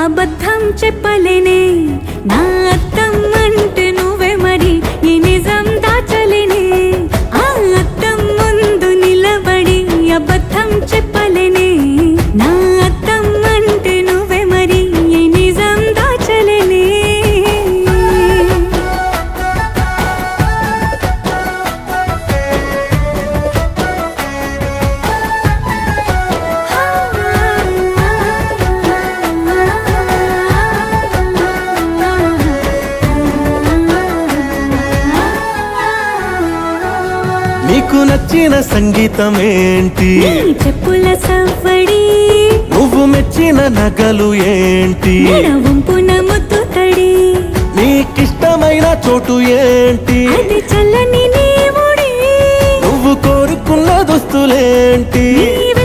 అబద్ధం చెప్పలేనే నా అద్దం అంటే నువ్వే మరి ఈ నిజం దాచలేనే ఆ అద్దం ముందు నిలబడి అబద్ధం చెప్పలేనే నా అద్దం అంటే నువ్వే మరి ఈ నిజం దాచలేనే నీకు నచ్చిన సంగీతం ఏంటి చెప్పుల సవ్వడి నువ్వు మెచ్చిన నగలు ఏంటి వంపున ముద్దు తడి నీకిష్టమైన చోటు ఏంటి అది చల్లని నీ ఒడి నువ్వు కోరుకున్న దుస్తులేంటి నీ